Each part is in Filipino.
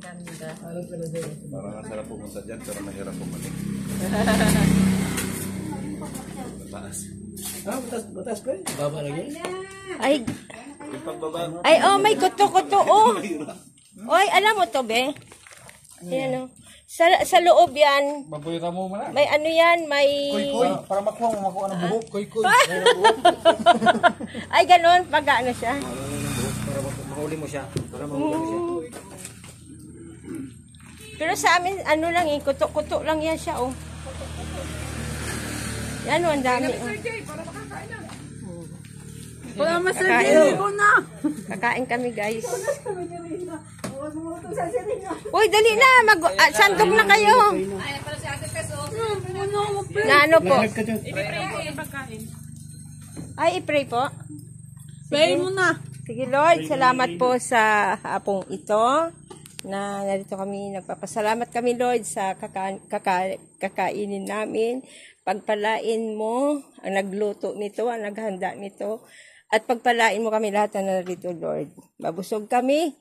Ganda. Parang masarap pumunta dyan, pero mahirap bumalik. Mataas. Batas pa eh. Baba lagi. Ay, Yung pagbaba, ay, oh, may kuto-kuto, oh. Oy, alam mo to, be? Ayan, oh. Sa loob yan. Baboy ka mo man. May ano yan, may... Para makuha ng buhok. Koy-koy. Ay, ganun, pag ano siya. Para mahuli mo siya. Para mahuli mo siya. Pero sa amin, ano lang eh, kuto-kuto lang yan siya, oh. Yan, oh, ang dami, oh. Wala masarili ko na. Kakain kami, guys. Uy, dali na. Sandok na kayo. Na ano po? Ay, i-pray po. Pray mo na. Sige, Lord. Salamat po sa hapong ito. Na narito kami. Nagpapasalamat kami, Lord, sa kakainin namin. Pagpalain mo ang nagluto nito, ang naghanda nito. At pagpalain mo kami lahat na narito, Lord. Mabusog kami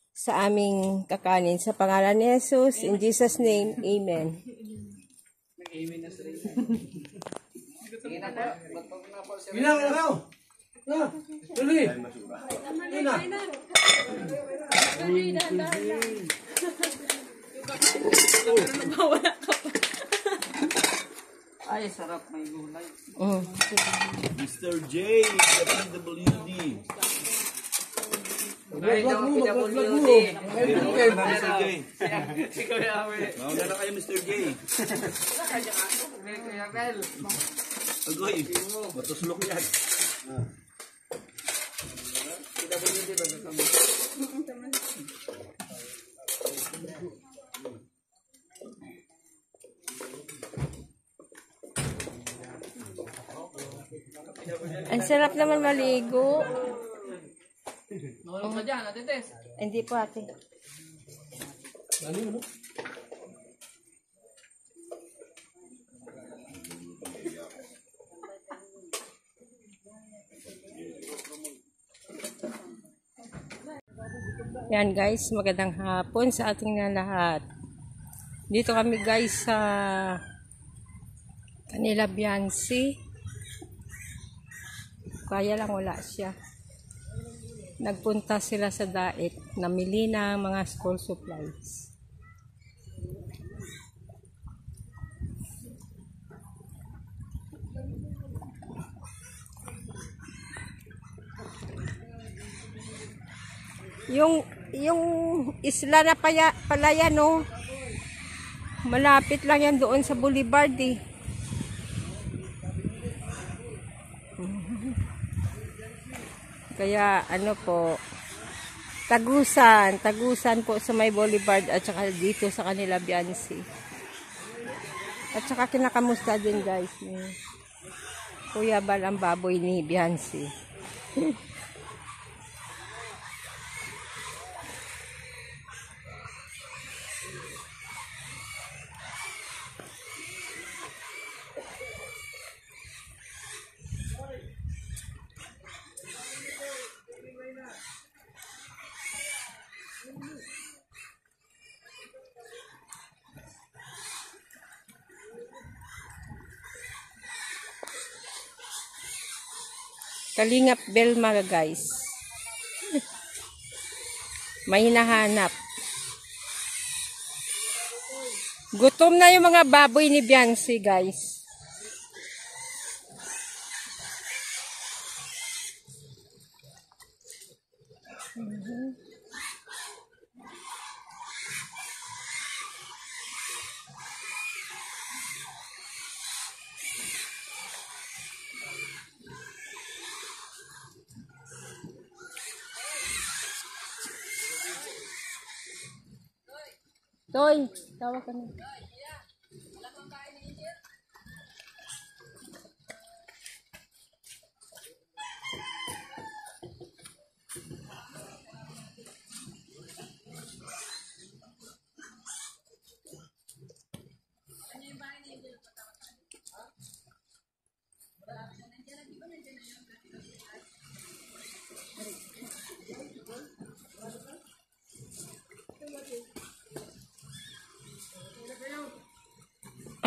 sa aming kakanin. Sa pangalan ni Jesus, in Jesus' name, Amen. Amen na sila. Sige na po. Bilang na raw. Na. Tuloy. Ina. Ay, sarap, may gulay. Mr. J, WD. Vlog mo. Mr. J. Mauna na kayo, Mr. J. Agoy, matuslok yan. Ang sarap naman maligo. Nolong ka dyan, Ate Tess. Hindi po, ate. Dali mo. Yan guys, magandang hapon sa ating na lahat. Dito kami guys sa Canela Biansi. Kaya lang wala siya. Nagpunta sila sa Daet, namili ng mga school supplies. Yung isla na Palayan, no, malapit lang yan doon sa Boulevard eh. Kaya ano po, tagusan po sa may Boulevard at saka dito sa Canela Biansi. At saka kinakamusta din guys ni Kuya Bal ang baboy ni Biansi. Kalingap Belma guys. May hinahanap. Gutom na yung mga baboy ni Biansi guys. Toy, tawag ka na.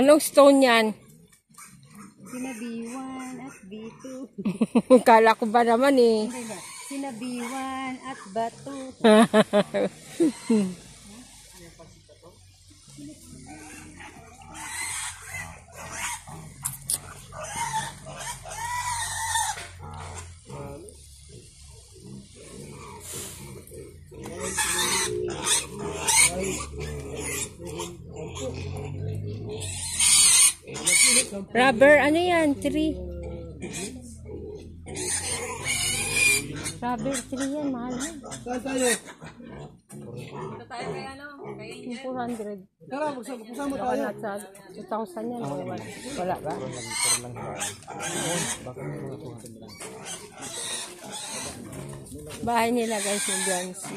Anong stone yan? Sina B1 at B2. Kala ko ba naman eh. Hindi ba? Sina B1 at Bato. Rubber, ano yan? Tree. Rubber tree yan, mahal na. Ito tayo kay ano? Kay Yung 400. Magsama tayo. Sa 2,000 yan. Wala ba? Bahay nila guys yung Beyonce.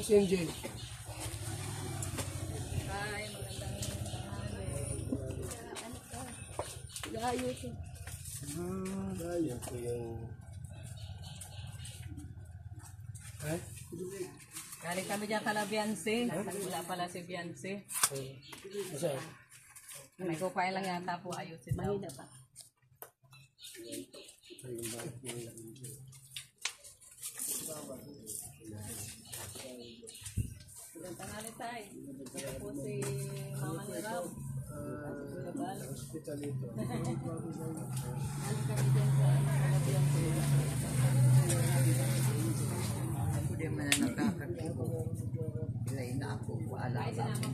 SMJ. Layo ko yung... Galing kami dyan kala Beyonce. Wala pala si Beyonce. May kukain lang yata po ayusin daw. Mahina pa. Ilang tangali tayo. Kaya po si Mama ni Rob. Hospital ito. Galing kami dyan sa kala Beyonce. Ako din man na nakakatibo. Ilay na ako. Wala na ako.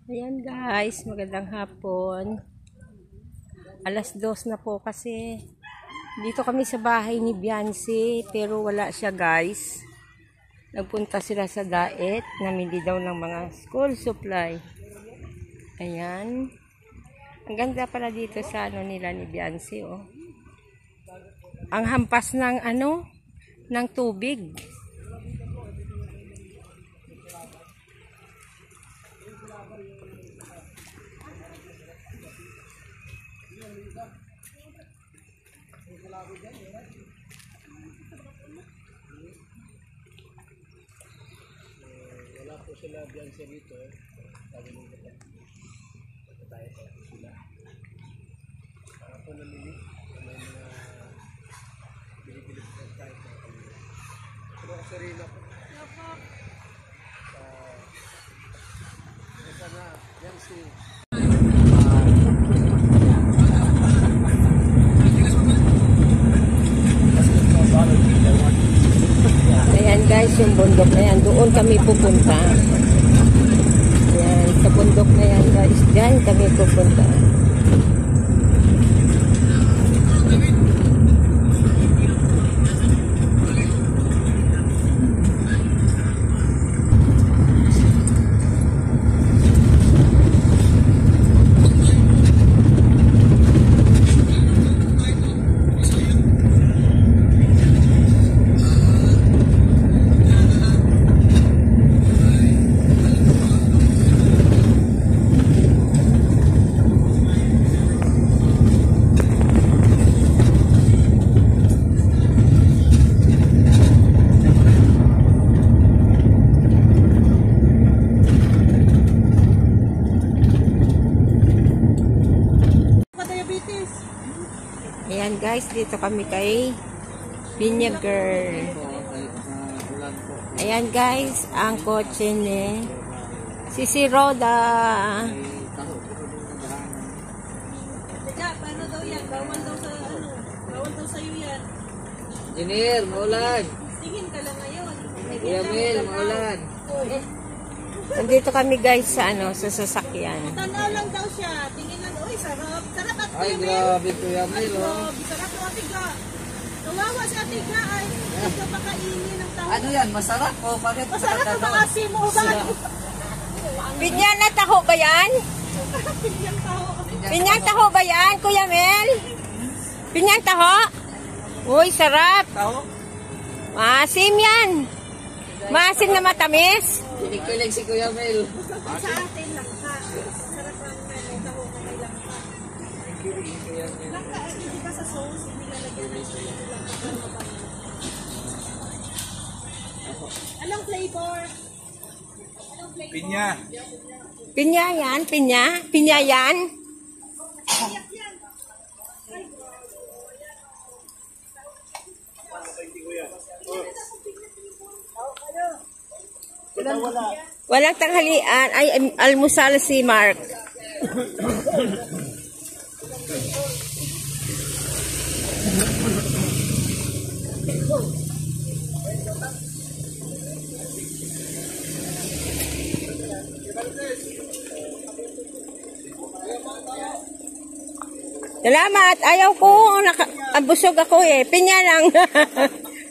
Ayan guys, magandang hapon. 2:00 na po kasi. Dito kami sa bahay ni Beyonce, pero wala siya guys. Nagpunta sila sa daet, namili daw ng mga school supply. Ayan. Ang ganda pala dito sa ano nila ni Beyonce, oh. Ang hampas ng ano, ng tubig. Wala po sila Beyonce dito. Sabi nung tayo sila. Para po namili. May mga bilib-bilib na tayo. Pero kasi rin ako. Sana Beyonce. Ayan guys, yung bundok na yan. Doon kami pupunta. Ayan, sa bundok na yan guys. Diyan kami pupunta. guys, dito kami kay Vinegar. Ayan guys, ang kotse ni Sisi Roda. Paano daw yan? Bawal daw sa bawal daw sa'yo yan. Engineer, maulan. Tingin ka lang ngayon. Kuya Mel, maulan. Nandito kami guys sa sa sasakyan. Tanaw lang daw siya. Tingin lang, uy, sarap. Sarap at Ay, grabe Kuya Mel, oh. sarap ng atiga. Kawawa si atiga ay hindi ka pakainin ng tao. Ano yan, masarap po? Bakit Masarap na nakaganon? makasi mo ba? Pinya na taho ba yan? Pinyang tao. Pinyang taho ba yan, Kuya Mel? Pinyang taho? Uy, sarap. Taho? Maasim yan. Maasim na matamis. Kinikilig si Kuya Mel. Sa atin lang ka. Sarap lang may taho ka may langka. Langka, hindi ka sa sauce, hindi lalagyan ng sauce. Anong flavor? Pinya. Pinya yan, pinya. Pinya yan. Walang tanghalian. Ay, almusal si Mark. Salamat. Ayaw ko. Busog ako eh. Pinya lang.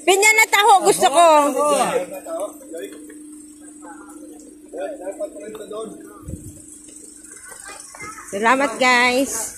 Pinya na taho gusto ko. Salamat guys.